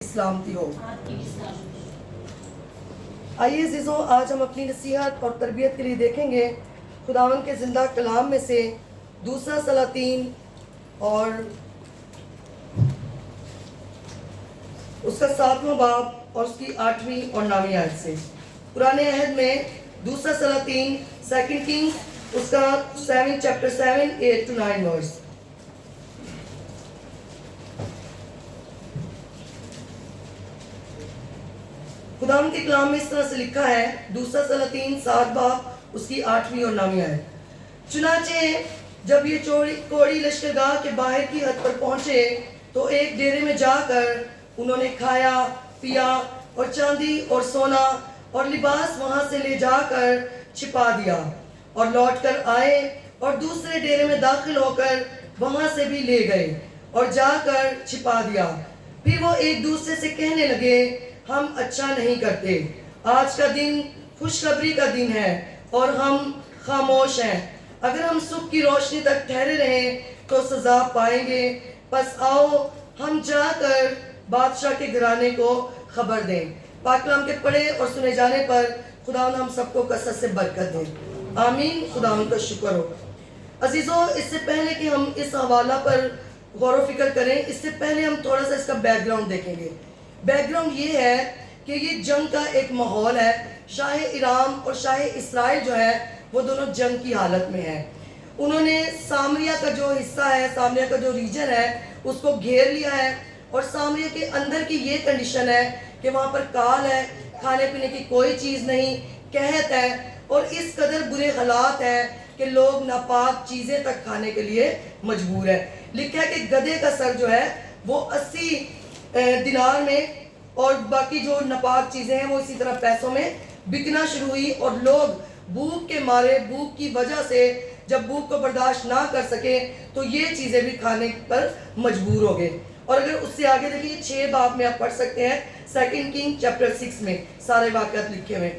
سلامتی ہو۔ آئیے عزیزوں، آج ہم اپنی نصیحت اور تربیت کے لیے دیکھیں گے خداوند کے زندہ کلام میں سے دوسرا سلاطین اور اس کا 7واں باب اور اس کی 8ویں اور 9ویں آیت سے۔ قرآن عہد میں دوسرا سلاطین سیکنڈ کنگز اس کا 7 چیپٹر 7 8 to 9 ورس۔ خداوند کے کلام میں اس طرح سے لکھا ہے، دوسرا سلاطین 7 باب اس کی 8ویں اور 9ویں آیت۔ چنانچہ جب یہ کوڑی لشکرگاہ کے باہر کی حد پر پہنچے تو ایک ڈیرے میں جا کر انہوں نے کھایا پیا اور چاندی اور سونا اور لباس وہاں سے لے جا کر چھپا دیا، اور لوٹ کر آئے اور دوسرے ڈیرے میں داخل ہو کر وہاں سے بھی لے گئے اور جا کر چھپا دیا۔ پھر وہ ایک دوسرے سے کہنے لگے، ہم اچھا نہیں کرتے، آج کا دن خوشخبری کا دن ہے اور ہم خاموش ہیں۔ اگر ہم صبح کی روشنی تک ٹھہرے رہیں تو سزا پائیں گے، پس آؤ ہم جا کر بادشاہ کے گھرانے کو خبر دیں۔ پاک کلام کے پڑھے اور سنے جانے پر خداوند ہم سب کو کثرت سے برکت دے، آمین۔ خداوند کا شکر ہو۔ عزیزوں، اس سے پہلے کہ ہم اس حوالہ پر غور و فکر کریں، اس سے پہلے ہم تھوڑا سا اس کا بیک گراؤنڈ دیکھیں گے۔ بیک گراؤنڈ یہ ہے کہ یہ جنگ کا ایک ماحول ہے۔ شاہ ایرام اور شاہ اسرائیل جو ہے وہ دونوں جنگ کی حالت میں ہیں۔ انہوں نے سامریہ کا جو حصہ ہے، سامریہ کا جو ریجن ہے، اس کو گھیر لیا ہے، اور سامریہ کے اندر کی یہ کنڈیشن ہے کہ وہاں پر کال ہے، کھانے پینے کی کوئی چیز نہیں، قحط ہے، اور اس قدر برے حالات ہیں کہ لوگ ناپاک چیزیں تک کھانے کے لیے مجبور ہیں۔ لکھا ہے کہ گدھے کا سر جو ہے وہ 80 دینار میں، اور باقی جو ناپاک چیزیں ہیں وہ اسی طرح پیسوں میں بکنا شروع ہوئی، اور لوگ بھوک کے مارے، بھوک کی وجہ سے جب بھوک کو برداشت نہ کر سکے تو یہ چیزیں بھی کھانے پر مجبور ہو گئے۔ اور اگر اس سے آگے دیکھیں 6 باب میں آپ پڑھ سکتے ہیں، سیکنڈ کنگ چیپٹر 6 میں سارے واقعات لکھے ہوئے۔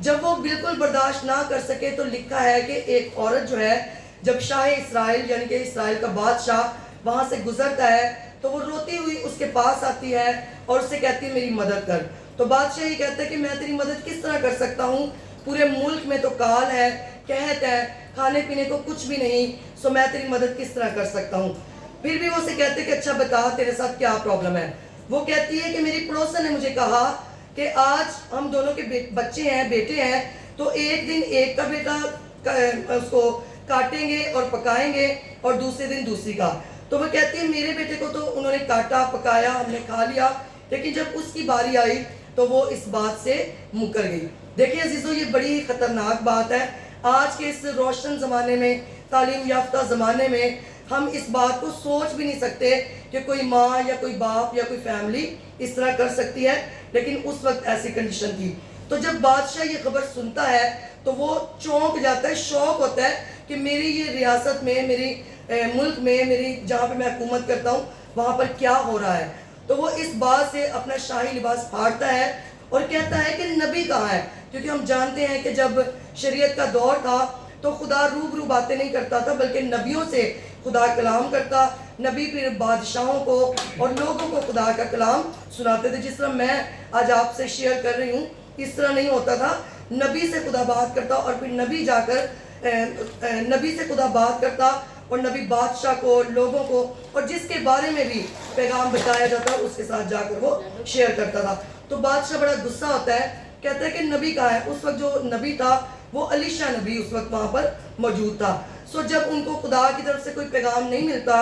جب وہ بالکل برداشت نہ کر سکے تو لکھا ہے کہ ایک عورت جو ہے، جب شاہ اسرائیل یعنی کہ اسرائیل کا بادشاہ وہاں سے گزرتا ہے تو وہ روتی ہوئی اس کے پاس آتی ہے اور اس سے کہتی ہے میری مدد کر۔ تو بادشاہ یہ کہتا ہے کہ میں تیری مدد کس طرح کر سکتا ہوں، پورے ملک میں تو کال ہے، قحط ہے، کھانے پینے کو کچھ بھی نہیں، سو میں تیری مدد کس طرح کر سکتا ہوں۔ پھر بھی وہ اسے کہتے ہیں کہ اچھا بتا تیرے ساتھ کیا پرابلم ہے۔ وہ کہتی ہے کہ میری پڑوسن نے مجھے کہا کہ آج ہم دونوں کے بچے ہیں، بیٹے ہیں، تو ایک دن ایک کا بیٹا اس کو کاٹیں گے اور پکائیں گے، اور دوسرے دن دوسری کا۔ تو وہ کہتی ہے میرے بیٹے کو تو انہوں نے کاٹا پکایا، ہم نے کھا لیا، لیکن جب اس کی باری آئی تو وہ اس بات سے مکر گئی۔ دیکھیں عزیزوں، یہ بڑی ہی خطرناک بات ہے۔ آج کے اس روشن زمانے میں، تعلیم یافتہ زمانے میں، ہم اس بات کو سوچ بھی نہیں سکتے کہ کوئی ماں یا کوئی باپ یا کوئی فیملی اس طرح کر سکتی ہے، لیکن اس وقت ایسی کنڈیشن تھی۔ تو جب بادشاہ یہ خبر سنتا ہے تو وہ چونک جاتا ہے، شوق ہوتا ہے کہ میری یہ ریاست میں، میری ملک میں، میری جہاں پہ میں حکومت کرتا ہوں وہاں پر کیا ہو رہا ہے۔ تو وہ اس بات سے اپنا شاہی لباس پھاڑتا ہے اور کہتا ہے کہ نبی کہاں ہے، کیونکہ ہم جانتے ہیں کہ جب شریعت کا دور تھا تو خدا روبرو باتیں نہیں کرتا تھا، بلکہ نبیوں سے خدا کلام کرتا۔ نبی پھر بادشاہوں کو اور لوگوں کو خدا کا کلام سناتے تھے۔ جس طرح میں آج آپ سے شیئر کر رہی ہوں، اس طرح نہیں ہوتا تھا۔ نبی سے خدا بات کرتا اور پھر نبی جا کر نبی سے خدا بات کرتا، اور نبی بادشاہ کو، لوگوں کو، اور جس کے بارے میں بھی پیغام بتایا جاتا اس کے ساتھ جا کر وہ شیئر کرتا تھا۔ تو بادشاہ بڑا غصہ ہوتا ہے، کہتا ہے کہ نبی کہاں ہے۔ اس وقت جو نبی تھا وہ الیشا نبی اس وقت وہاں پر موجود تھا۔ سو جب ان کو خدا کی طرف سے کوئی پیغام نہیں ملتا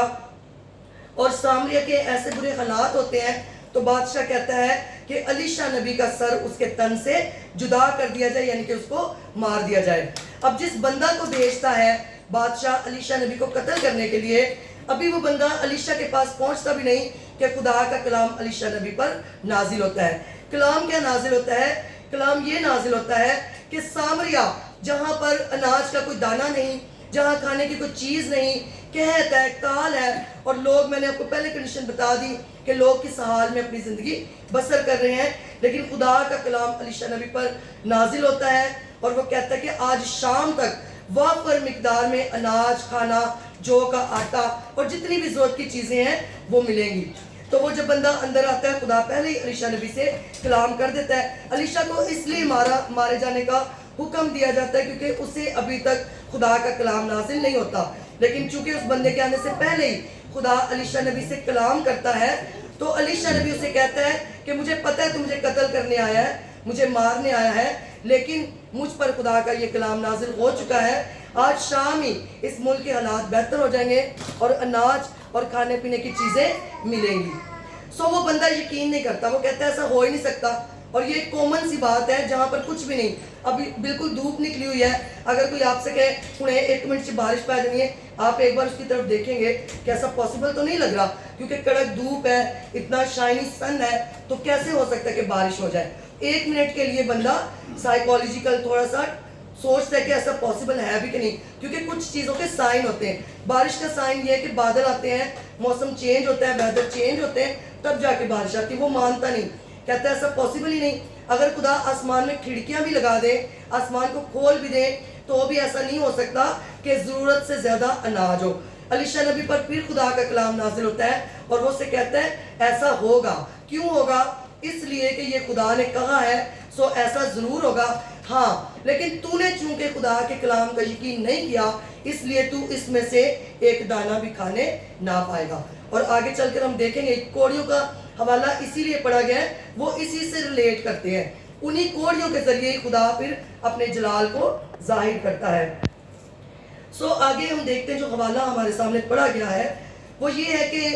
اور سامریہ کے ایسے برے حالات ہوتے ہیں، تو بادشاہ کہتا ہے کہ الیشا نبی کا سر اس کے تن سے جدا کر دیا جائے، یعنی کہ اس کو مار دیا جائے۔ اب جس بندہ کو بھیجتا ہے بادشاہ الیشا نبی کو قتل کرنے کے لیے، ابھی وہ بندہ الیشا کے پاس پہنچتا بھی نہیں کہ خدا کا کلام الیشا نبی پر نازل ہوتا ہے۔ کلام کیا نازل ہوتا ہے؟ کلام یہ نازل ہوتا ہے کہ سامریہ، جہاں پر اناج کا کوئی دانہ نہیں، جہاں کھانے کی کوئی چیز نہیں، قحط ہے، کال ہے، اور لوگ، میں نے آپ کو پہلے کنڈیشن بتا دی کہ لوگ کس حال میں اپنی زندگی بسر کر رہے ہیں، لیکن خدا کا کلام الیشا نبی پر نازل ہوتا ہے، اور وہ کہتا ہے کہ آج شام تک وافر مقدار میں اناج، کھانا، جو کا آٹا اور جتنی بھی ضرورت کی چیزیں ہیں وہ ملیں گی۔ تو وہ جب بندہ اندر آتا ہے خدا پہلے ہی علیشا نبی سے کلام کر دیتا ہے. علیشا کو اس لیے مارے جانے کا حکم دیا جاتا ہے کیونکہ اسے ابھی تک خدا کا کلام نازل نہیں ہوتا. لیکن چونکہ اس بندے کے آنے سے پہلے ہی خدا علیشا نبی سے کلام کرتا ہے تو علیشا نبی اسے کہتا ہے کہ مجھے پتہ ہے تو مجھے قتل کرنے آیا ہے, مجھے مارنے آیا ہے, لیکن مجھ پر خدا کا یہ کلام نازل ہو چکا ہے. آج شام ہی اس ملک کے حالات بہتر ہو جائیں گے اور اناج اور کھانے پینے کی چیزیں ملیں گی. وہ بندہ یقین نہیں کرتا, وہ کہتا ہے ایسا ہو ہی نہیں سکتا. اور یہ ایک کامن سی بات ہے جہاں پر کچھ بھی نہیں, ابھی بالکل دھوپ نکلی ہوئی ہے, اگر کوئی آپ سے کہے انہیں 1 منٹ سے بارش پہ جانی ہے, آپ ایک بار اس کی طرف دیکھیں گے کہ ایسا پاسبل تو نہیں لگ رہا کیونکہ کڑک دھوپ ہے, اتنا شائنی سن ہے, تو کیسے ہو سکتا ہے کہ بارش ہو جائے. 1 منٹ کے لیے بندہ سائیکولوجیکل تھوڑا سا سوچتا ہے کہ ایسا پاسبل ہے بھی کہ نہیں, کیونکہ کچھ چیزوں کے سائن ہوتے ہیں. بارش کا سائن یہ ہے کہ بادل آتے ہیں, موسم چینج ہوتا ہے, ویدر چینج ہوتے ہیں, تب جا کے بارش آتی ہے. وہ مانتا نہیں, کہتا ہے ایسا پاسبل ہی نہیں. اگر خدا آسمان میں کھڑکیاں بھی لگا دے, آسمان کو کھول بھی دے, تو بھی ایسا نہیں ہو سکتا کہ ضرورت سے زیادہ اناج ہو. علیشا نبی پر پھر خدا کا کلام نازل ہوتا ہے اور وہ اسے کہتا ہے ایسا ہوگا. کیوں ہوگا؟ اس لیے کہ یہ خدا نے کہا ہے, سو ایسا ضرور ہوگا. ہاں, لیکن تو نے چونکہ خدا کے کلام کا یقین نہیں کیا, اس لیے تو اس میں سے ایک دانہ بھی کھانے نہ پائے گا. اور آگے چل کر ہم دیکھیں گے کوڑیوں کا حوالہ اسی لیے پڑھا گیا ہے, وہ اسی سے ریلیٹ کرتے ہیں. انہی کوڑیوں کے ذریعے خدا پھر اپنے جلال کو ظاہر کرتا ہے. آگے ہم دیکھتے ہیں جو حوالہ ہمارے سامنے پڑھا گیا ہے وہ یہ ہے کہ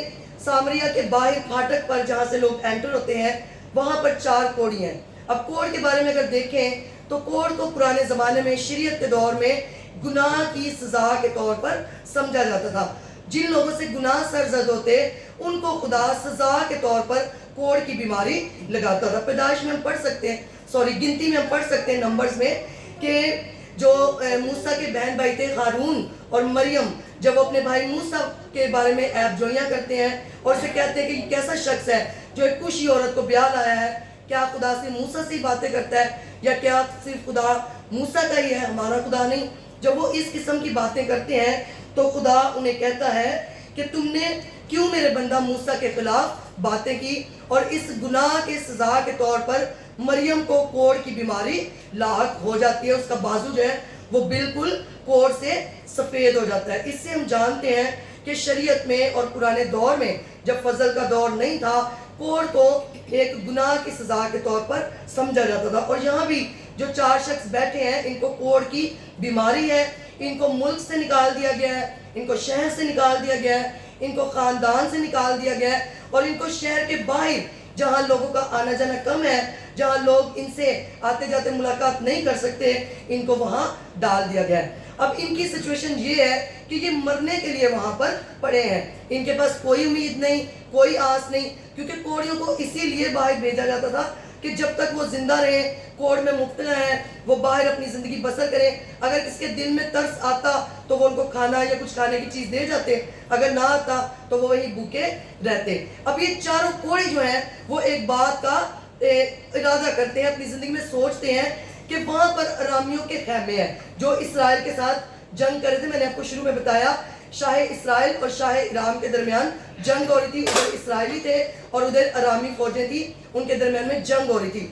سامریہ کے باہر پھاٹک پر جہاں سے لوگ انٹر ہوتے ہیں وہاں پر 4 کوڑی ہیں. اب کوڑ کے بارے میں اگر دیکھیں تو کوڑ کو پرانے زمانے میں شریعت کے دور میں گناہ کی سزا کے طور پر سمجھا جاتا تھا. جن لوگوں سے گناہ سرزد ہوتے ان کو خدا سزا کے طور پر کوڑ کی بیماری لگاتا تھا. پیدائش میں ہم پڑھ سکتے ہیں, گنتی میں ہم پڑھ سکتے ہیں, نمبرز میں, کہ جو موسیٰ کے بہن بھائی تھے ہارون اور مریم, جب وہ اپنے بھائی موسیٰ کے بارے میں عیب جوئیاں کرتے ہیں اور اسے کہتے ہیں کہ یہ کیسا شخص ہے جو ایک کشی عورت کو بیاہ لایا ہے, کیا خدا سے موسیٰ سے باتیں کرتا ہے یا کیا صرف خدا موسیٰ کا ہی ہے, ہمارا خدا نہیں. جب وہ اس قسم کی باتیں کرتے ہیں تو خدا انہیں کہتا ہے کہ تم نے کیوں میرے بندہ موسیٰ کے خلاف باتیں کی, اور اس گناہ کے سزا کے طور پر مریم کو کوڑ کی بیماری لاحق ہو جاتی ہے. اس کا بازو جو ہے وہ بالکل کوڑ سے سفید ہو جاتا ہے. اس سے ہم جانتے ہیں کہ شریعت میں اور پرانے دور میں جب فضل کا دور نہیں تھا, کوڑ کو ایک گناہ کی سزا کے طور پر سمجھا جاتا تھا. اور یہاں بھی جو 4 شخص بیٹھے ہیں ان کو کوڑ کی بیماری ہے, ان کو ملک سے نکال دیا گیا ہے, ان کو شہر سے نکال دیا گیا ہے, ان کو خاندان سے نکال دیا گیا ہے, اور ان کو شہر کے باہر جہاں لوگوں کا آنا جانا کم ہے, جہاں لوگ ان سے آتے جاتے ملاقات نہیں کر سکتے, ان کو وہاں ڈال دیا گیا ہے. اب ان کی سچویشن یہ ہے کہ یہ مرنے کے لیے وہاں پر پڑے ہیں, ان کے پاس کوئی امید نہیں, کوئی آس نہیں, کیونکہ کوڑیوں کو اسی لیے باہر بھیجا جاتا تھا کہ جب تک وہ زندہ رہیں, کوڑ میں مبتلا ہیں, وہ باہر اپنی زندگی بسر کریں. اگر کس کے دل میں ترس آتا تو وہ ان کو کھانا یا کچھ کھانے کی چیز دے جاتے, اگر نہ آتا تو وہ وہیں بھوکے رہتے. اب یہ 4 کوڑی جو ہیں وہ ایک بات کا ارادہ کرتے ہیں, اپنی زندگی میں سوچتے ہیں کہ وہاں پر ارامیوں کے خیمے ہیں جو اسرائیل کے ساتھ جنگ کر رہے تھے. میں نے آپ کو شروع میں بتایا شاہ اسرائیل اور شاہ ارام کے درمیان جنگ ہو رہی تھی, ادھر اسرائیلی تھے اور ادھر ارامی فوجیں تھی, ان کے درمیان میں جنگ ہو رہی تھی.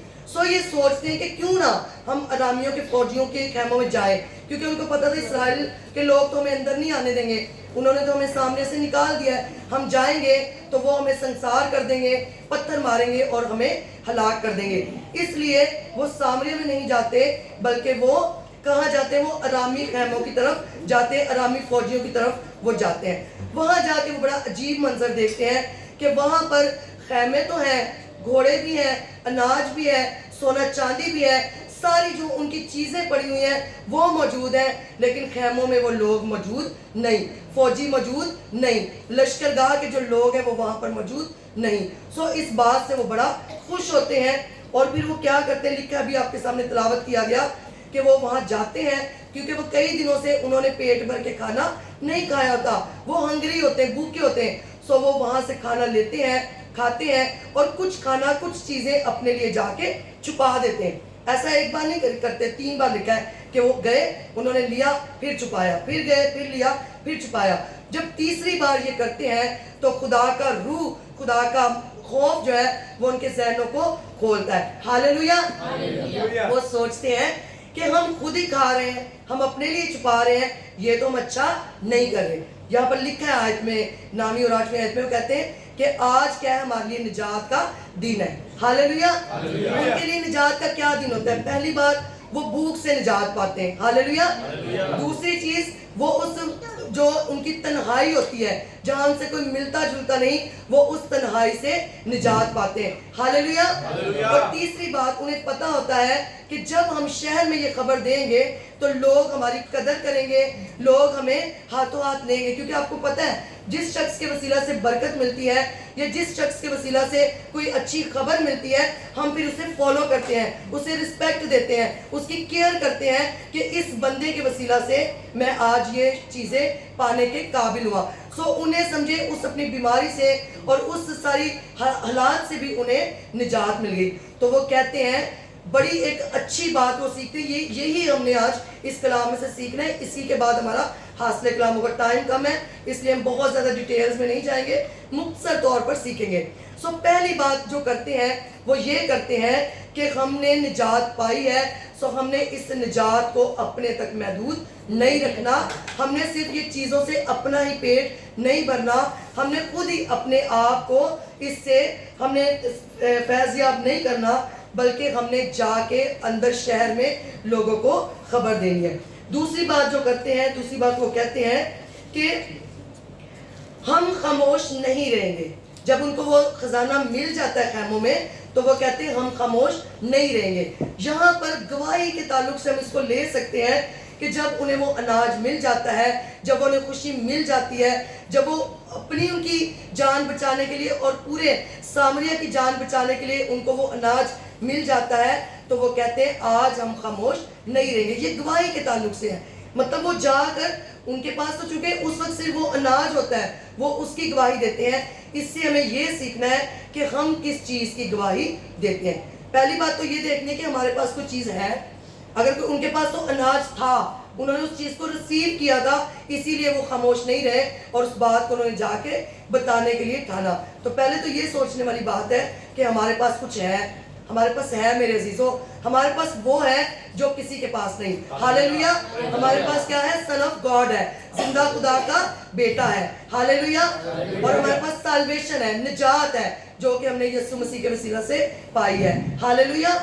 یہ سوچتے ہیں کہ کیوں نہ ہم ارامیوں کے فوجیوں کے خیموں میں جائیں, کیونکہ ان کو پتا تھا اسرائیل کے لوگ تو ہمیں اندر نہیں آنے دیں گے, انہوں نے تو ہمیں سامنے سے نکال دیا ہے, ہم جائیں گے تو وہ ہمیں سنسار کر دیں گے, پتھر ماریں گے اور ہمیں ہلاک کر دیں گے. اس لیے وہ سامریہ میں نہیں جاتے بلکہ وہ کہاں جاتے ہیں, وہ ارامی خیموں کی طرف جاتے ہیں, ارامی فوجیوں کی طرف وہ جاتے ہیں. وہاں جا کے وہ بڑا عجیب منظر دیکھتے ہیں کہ وہاں پر خیمے تو ہیں, گھوڑے بھی ہیں, اناج بھی ہے, سونا چاندی بھی ہے, ساری جو ان کی چیزیں پڑی ہوئی ہیں وہ موجود ہیں, لیکن خیموں میں وہ لوگ موجود نہیں, فوجی موجود نہیں, لشکرگاہ کے جو لوگ ہیں وہ وہاں پر موجود نہیں. اس بات سے وہ بڑا خوش ہوتے ہیں. اور پھر وہ کیا کرتے ہیں, لکھا بھی آپ کے سامنے تلاوت کیا گیا کہ وہ وہاں جاتے ہیں کیونکہ وہ کئی دنوں سے انہوں نے پیٹ بھر کے کھانا نہیں کھایا ہوتا, وہ ہنگری ہوتے ہیں, بھوکے ہوتے ہیں. وہ وہاں سے کھانا لیتے ہیں, کھاتے ہیں, اور کچھ کھانا کچھ چیزیں اپنے لیے جا کے چھپا دیتے ہیں. ایسا ایک بار نہیں کرتے, 3 بار لکھا ہے کہ وہ گئے, انہوں نے لیا, پھر چھپایا, پھر گئے, پھر لیا, پھر چھپایا. جب تیسری بار یہ کرتے ہیں تو خدا کا روح, خدا کا خوف جو ہے وہ ان کے ذہنوں کو کھولتا ہے. ہاللیلویا. وہ سوچتے ہیں کہ ہم خود ہی کھا رہے ہیں, ہم اپنے لیے چھپا رہے ہیں, یہ تو ہم اچھا نہیں کر رہے. یہاں پر لکھا ہے آیت میں, 9 اور 8 آیت میں, وہ کہتے ہیں کہ آج کیا ہے ہمارے لیے نجات کا دن ہے. ہاللیلویا. ان کے لیے نجات کا کیا دن ہوتا ہے؟ پہلی بات وہ بھوک سے نجات پاتے ہیں. ہاللیلویا. دوسری چیز وہ اس جو ان کی تنہائی ہوتی ہے, جہاں ان سے کوئی ملتا جلتا نہیں, وہ اس تنہائی سے نجات پاتے ہیں. ہاللیلویا. اور تیسری بات انہیں پتا ہوتا ہے کہ جب ہم شہر میں یہ خبر دیں گے تو لوگ ہماری قدر کریں گے, لوگ ہمیں ہاتھوں ہاتھ لیں گے. کیونکہ آپ کو پتا ہے جس شخص کے وسیلہ سے برکت ملتی ہے یا جس شخص کے وسیلہ سے کوئی اچھی خبر ملتی ہے, ہم پھر اسے فالو کرتے ہیں, اسے رسپیکٹ دیتے ہیں, اس کی کیئر کرتے ہیں کہ اس بندے کے وسیلہ سے میں آج یہ چیزیں پانے کے قابل ہوا. سو انہیں سمجھے اس اپنی بیماری سے اور اس ساری حالات سے بھی انہیں نجات مل گئی. تو وہ کہتے ہیں بڑی ایک اچھی بات وہ سیکھتے ہیں. یہی ہم نے آج اس کلام میں سے سیکھنا ہے. اسی کے بعد ہمارا حاصل کلام ہوگا. ٹائم کم ہے اس لیے ہم بہت زیادہ ڈیٹیلز میں نہیں جائیں گے, مختصر طور پر سیکھیں گے. سو پہلی بات جو کرتے ہیں وہ یہ کرتے ہیں کہ ہم نے نجات پائی ہے, سو ہم نے اس نجات کو اپنے تک محدود نہیں رکھنا. ہم نے صرف یہ چیزوں سے اپنا ہی پیٹ نہیں بھرنا, ہم نے خود ہی اپنے آپ کو اس سے ہم نے فیض یاب نہیں کرنا, بلکہ ہم نے جا کے اندر شہر میں لوگوں کو خبر دینی ہے. دوسری بات جو کرتے ہیں, دوسری بات وہ کہتے ہیں کہ ہم خاموش نہیں رہیں گے. جب ان کو وہ خزانہ مل جاتا ہے خیموں میں تو وہ کہتے ہیں ہم خاموش نہیں رہیں گے. یہاں پر گواہی کے تعلق سے ہم اس کو لے سکتے ہیں کہ جب انہیں وہ اناج مل جاتا ہے, جب انہیں خوشی مل جاتی ہے, جب وہ اپنی ان کی جان بچانے کے لیے اور پورے سامریہ کی جان بچانے کے لیے ان کو وہ اناج مل جاتا ہے, تو وہ کہتے ہیں آج ہم خاموش نہیں رہیں گے. یہ گواہی کے تعلق سے ہے. مطلب وہ جا کر ان کے پاس تو چونکہ اس وقت صرف وہ اناج ہوتا ہے, وہ اس کی گواہی دیتے ہیں. اس سے ہمیں یہ سیکھنا ہے کہ ہم کس چیز کی گواہی دیتے ہیں. پہلی بات تو یہ دیکھنے کہ ہمارے پاس کوئی چیز ہے. اگر ان کے پاس تو اناج تھا, انہوں نے اس چیز کو ریسیو کیا تھا, اسی لیے وہ خاموش نہیں رہے اور اس بات کو انہوں نے جا کے بتانے کے لیے ٹھانا. تو پہلے تو یہ سوچنے والی بات ہے کہ ہمارے پاس کچھ ہے, ہمارے پاس ہے میرے عزیزوں, ہمارے پاس وہ ہے جو کسی کے پاس نہیں. ہاللیلویا. ہمارے پاس کیا ہے؟ سن آف گاڈ ہے, زندہ خدا کا بیٹا ہے. ہاللیلویا. اور ہمارے پاس سالویشن ہے, نجات ہے, جو کہ ہم نے یسوع مسیح کے وسیلہ سے پائی ہے. ہاللیلویا.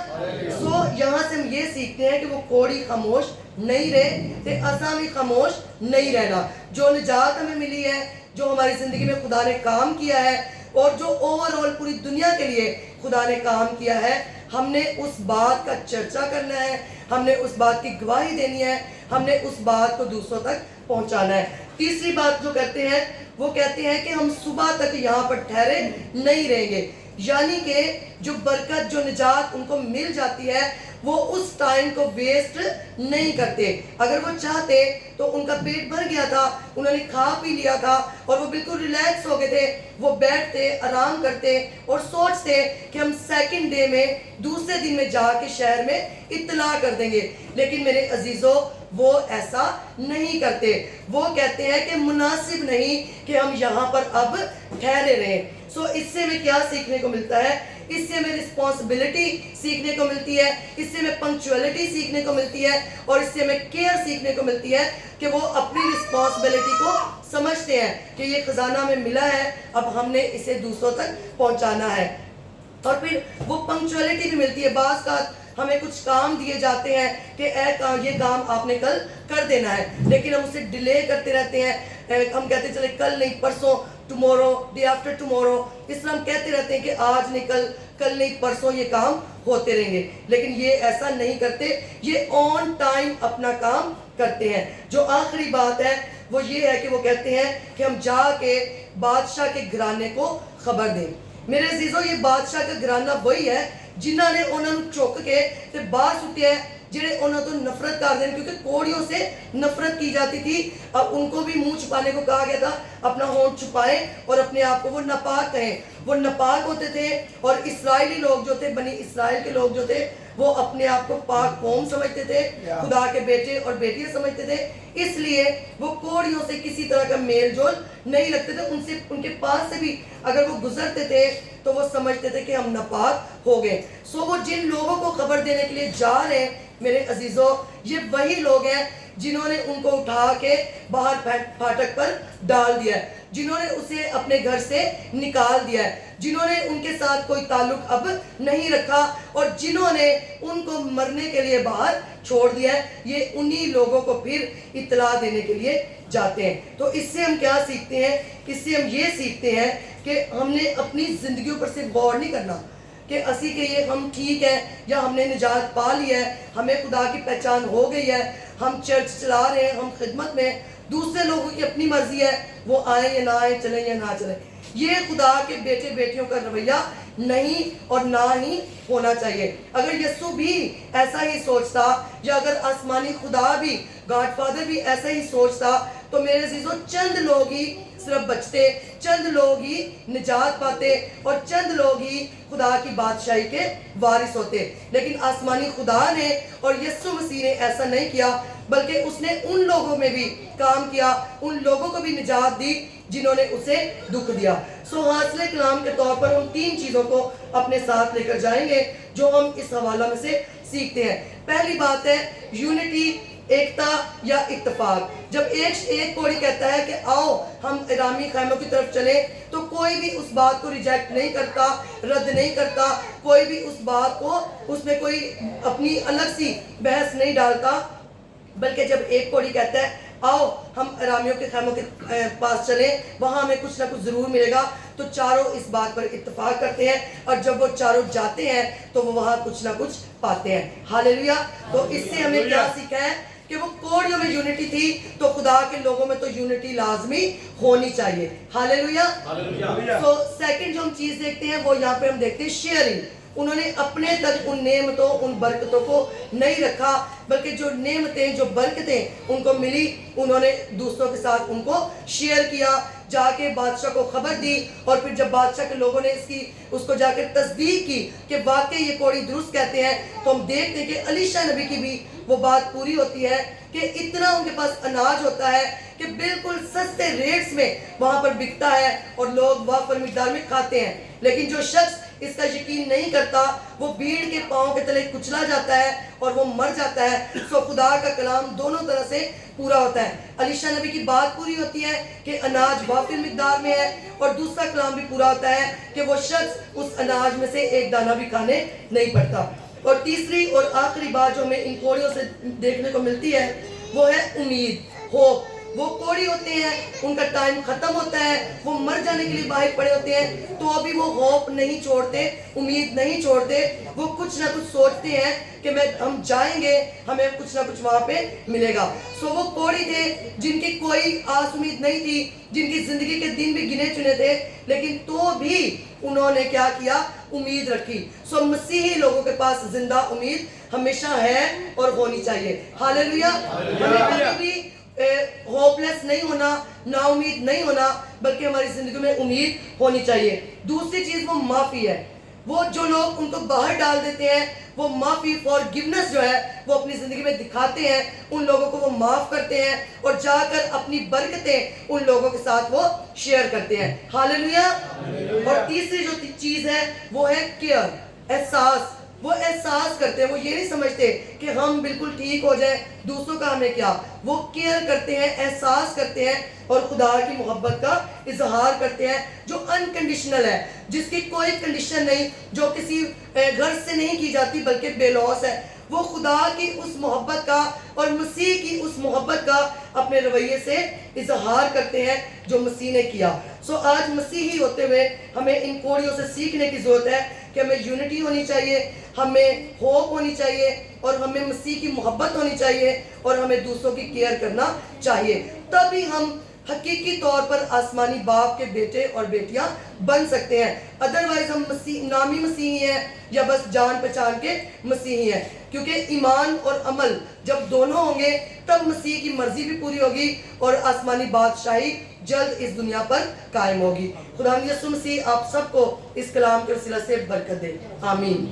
سو یہاں سے ہم یہ سیکھتے ہیں کہ وہ کوڑی خاموش نہیں رہے, تے اساں بھی خاموش نہیں رہنا. جو نجات ہمیں ملی ہے, جو ہماری زندگی میں خدا نے کام کیا ہے, اور جو اوور آل پوری دنیا کے لیے خدا نے کام کیا ہے, ہم نے اس بات کا چرچا کرنا ہے, ہم نے اس بات کی گواہی دینی ہے, ہم نے اس بات کو دوسروں تک پہنچانا ہے. تیسری بات جو کرتے ہیں وہ کہتے ہیں کہ ہم صبح تک یہاں پر ٹھہرے نہیں رہیں گے. یعنی کہ جو برکت, جو نجات ان کو مل جاتی ہے, وہ اس ٹائم کو ویسٹ نہیں کرتے. اگر وہ چاہتے تو ان کا پیٹ بھر گیا تھا, انہوں نے کھا پی لیا تھا اور وہ بالکل ریلیکس ہو گئے تھے, وہ بیٹھتے, آرام کرتے اور سوچتے کہ ہم سیکنڈ ڈے میں, دوسرے دن میں جا کے شہر میں اطلاع کر دیں گے. لیکن میرے عزیزوں وہ ایسا نہیں کرتے. وہ کہتے ہیں کہ مناسب نہیں کہ ہم یہاں پر اب ٹھہرے رہیں. سو اس سے ہمیں کیا سیکھنے کو ملتا ہے؟ اس سے ہمیں رسپانسبلٹی سیکھنے کو ملتی ہے, اس سے ہمیں پنکچولیٹی سیکھنے کو ملتی ہے, اور اس سے ہمیں کیئر سیکھنے کو ملتی ہے کہ وہ اپنی رسپانسبلٹی کو سمجھتے ہیں کہ یہ خزانہ ہمیں ملا ہے, اب ہم نے اسے دوسروں تک پہنچانا ہے. اور پھر وہ پنکچولیٹی بھی ملتی ہے. بعض کا ہمیں کچھ کام دیے جاتے ہیں کہ یہ کام آپ نے کل کر دینا ہے, لیکن ہم اسے ڈیلے کرتے رہتے ہیں. ہم کہتے ہیں چلے کل نہیں, پرسوں, ٹمورو, ڈے آفٹر ٹمورو, اس طرح ہم کہتے رہتے ہیں کہ آج نہیں کل, کل نہیں پرسوں یہ کام ہوتے رہیں گے. لیکن یہ ایسا نہیں کرتے, یہ آن ٹائم اپنا کام کرتے ہیں. جو آخری بات ہے وہ یہ ہے کہ وہ کہتے ہیں کہ ہم جا کے بادشاہ کے گھرانے کو خبر دیں. میرے عزیزوں یہ بادشاہ کا گھرانہ وہی ہے جنہوں نے انہوں نے چک کے تے باہر سٹیا ہے, جڑے انہوں تو نفرت کر دیں, کیونکہ کوڑیوں سے نفرت کی جاتی تھی. اب ان کو بھی منہ چھپانے کو کہا گیا تھا, اپنا ہونٹ چھپائیں اور اپنے آپ کو وہ ناپاک کہیں. وہ ناپاک ہوتے تھے اور اسرائیلی لوگ جو تھے, بنی اسرائیل کے لوگ جو تھے, وہ اپنے آپ کو پاک قوم سمجھتے تھے, خدا کے بیٹے اور بیٹیاں سمجھتے تھے. اس لیے وہ کوڑیوں سے کسی طرح کا میل جول نہیں رکھتے تھے. ان کے پاس سے بھی اگر وہ گزرتے تھے تو وہ سمجھتے تھے کہ ہم ناپاک ہو گئے. سو وہ جن لوگوں کو خبر دینے کے لیے جا رہے ہیں میرے عزیزوں, یہ وہی لوگ ہیں جنہوں نے ان کو اٹھا کے باہر پھاٹک پر ڈال دیا ہے, جنہوں نے اسے اپنے گھر سے نکال دیا ہے, جنہوں نے ان کے ساتھ کوئی تعلق اب نہیں رکھا اور جنہوں نے ان کو مرنے کے لیے باہر چھوڑ دیا ہے. یہ انہی لوگوں کو پھر اطلاع دینے کے لیے جاتے ہیں. تو اس سے ہم کیا سیکھتے ہیں؟ اس سے ہم یہ سیکھتے ہیں کہ ہم نے اپنی زندگیوں پر صرف غور نہیں کرنا کہ اسی کے یہ ہم ٹھیک ہے یا ہم نے نجات پا لی ہے, ہمیں خدا کی پہچان ہو گئی ہے, ہم چرچ چلا رہے ہیں, ہم خدمت میں. دوسرے لوگوں کی اپنی مرضی ہے, وہ آئیں یا نہ آئیں, چلیں یا نہ چلیں. یہ خدا کے بیٹے بیٹیوں کا رویہ نہیں اور نہ ہی ہونا چاہیے. اگر یسوع بھی ایسا ہی سوچتا یا اگر آسمانی خدا بھی, گاڈ فادر بھی ایسا ہی سوچتا تو میرے عزیزوں چند لوگ ہی صرف بچتے, چند لوگ ہی نجات پاتے اور چند لوگ ہی خدا کی بادشاہی کے وارث ہوتے. لیکن آسمانی خدا نے اور یسوع مسیح نے ایسا نہیں کیا, بلکہ اس نے ان لوگوں میں بھی کام کیا, ان لوگوں کو بھی نجات دی جنہوں نے اسے دکھ دیا. سو حاصل کلام کے طور پر ہم 3 چیزوں کو اپنے ساتھ لے کر جائیں گے جو ہم اس حوالہ میں سے سیکھتے ہیں. پہلی بات ہے یونٹی, ایکتا یا اتفاق. جب ایک کوڑی کہتا ہے کہ آؤ ہم ارامی خیموں کی طرف چلیں تو کوئی بھی اس بات کو ریجیکٹ نہیں کرتا, رد نہیں کرتا, کوئی بھی اس بات کو اس میں کوئی اپنی الگ سی بحث نہیں ڈالتا, بلکہ جب ایک کوڑی کہتا ہے آؤ ہم ارامیوں کے خیموں کے پاس چلیں, وہاں ہمیں کچھ نہ کچھ ضرور ملے گا, تو چاروں اس بات پر اتفاق کرتے ہیں اور جب وہ چاروں جاتے ہیں تو وہ وہاں کچھ نہ کچھ پاتے ہیں. ہاللیلویا. تو اس سے ہمیں کیا سیکھا ہے کہ وہ کوڑیوں میں یونٹی تھی تو خدا کے لوگوں میں تو یونٹی لازمی ہونی چاہیے. ہاللیلویا. تو سیکنڈ جو ہم چیز دیکھتے ہیں وہ یہاں پہ ہم دیکھتے ہیں شیئرنگ. انہوں نے اپنے تک ان نعمتوں, ان برکتوں کو نہیں رکھا, بلکہ جو نعمتیں, جو برکتیں ان کو ملی انہوں نے دوسروں کے ساتھ ان کو شیئر کیا, جا کے بادشاہ کو خبر دی. اور پھر جب بادشاہ کے لوگوں نے اس کو جا کے تصدیق کی کہ واقعی یہ کوڑی درست کہتے ہیں, تو ہم دیکھتے ہیں کہ علیشا نبی کی بھی وہ بات پوری ہوتی ہے کہ اتنا ان کے پاس اناج ہوتا ہے کہ بالکل سستے ریٹس میں وہاں پر بکتا ہے اور لوگ وافر مقدار میں کھاتے ہیں. لیکن جو شخص اس کا یقین نہیں کرتا وہ بھیڑ کے پاؤں کے تلے کچلا جاتا ہے اور وہ مر جاتا ہے. سو خدا کا کلام دونوں طرح سے پورا ہوتا ہے. علیشا نبی کی بات پوری ہوتی ہے کہ اناج وافر مقدار میں ہے, اور دوسرا کلام بھی پورا ہوتا ہے کہ وہ شخص اس اناج میں سے ایک دانہ بھی کھانے نہیں پڑتا. اور تیسری اور آخری بات جو ہمیں ان کوڑیوں سے دیکھنے کو ملتی ہے وہ ہے امید, ہوپ. وہ کوڑی ہوتے ہیں, ان کا ٹائم ختم ہوتا ہے, وہ مر جانے کے لیے باہر پڑے ہوتے ہیں, تو ابھی وہ ہوپ نہیں چھوڑتے, امید نہیں چھوڑتے. وہ کچھ نہ کچھ سوچتے ہیں کہ ہم جائیں گے, ہمیں کچھ نہ کچھ وہاں پہ ملے گا. سو وہ کوڑی تھے جن کی کوئی آس امید نہیں تھی, جن کی زندگی کے دن بھی گنے چنے تھے, لیکن تو بھی انہوں نے کیا کیا, امید رکھی. سو مسیحی لوگوں کے پاس زندہ امید ہمیشہ ہے اور ہونی چاہیے. ہاللیلویا. ہمیں کبھی بھی ہوپ لیس نہیں ہونا, نا امید نہیں ہونا, بلکہ ہماری زندگی میں امید ہونی چاہیے. دوسری چیز وہ معافی ہے. وہ جو لوگ ان کو باہر ڈال دیتے ہیں وہ معافی, فارگیونیس جو ہے وہ اپنی زندگی میں دکھاتے ہیں, ان لوگوں کو وہ معاف کرتے ہیں اور جا کر اپنی برکتیں ان لوگوں کے ساتھ وہ شیئر کرتے ہیں. ہاللیلویا. اور تیسری جو چیز ہے وہ ہے کیئر, احساس. وہ احساس کرتے ہیں, وہ یہ نہیں سمجھتے کہ ہم بالکل ٹھیک ہو جائیں, دوسروں کا ہمیں کیا. وہ کیئر کرتے ہیں, احساس کرتے ہیں اور خدا کی محبت کا اظہار کرتے ہیں جو انکنڈیشنل ہے, جس کی کوئی کنڈیشن نہیں, جو کسی غرض سے نہیں کی جاتی بلکہ بے لوث ہے. وہ خدا کی اس محبت کا اور مسیح کی اس محبت کا اپنے رویے سے اظہار کرتے ہیں جو مسیح نے کیا. سو آج مسیحی ہوتے ہوئے ہمیں ان کوڑیوں سے سیکھنے کی ضرورت ہے کہ ہمیں یونٹی ہونی چاہیے, ہمیں ہوپ ہونی چاہیے اور ہمیں مسیح کی محبت ہونی چاہیے اور ہمیں دوسروں کی کیئر کرنا چاہیے. تبھی ہم حقیقی طور پر آسمانی باپ کے بیٹے اور بیٹیاں بن سکتے ہیں. ادروائز ہم نامی مسیحی ہیں یا بس جان پہچان کے مسیحی ہیں, کیونکہ ایمان اور عمل جب دونوں ہوں گے تب مسیح کی مرضی بھی پوری ہوگی اور آسمانی بادشاہی جلد اس دنیا پر قائم ہوگی. خداوند یسوع مسیح آپ سب کو اس کلام کے وسیلہ سے برکت دے. آمین.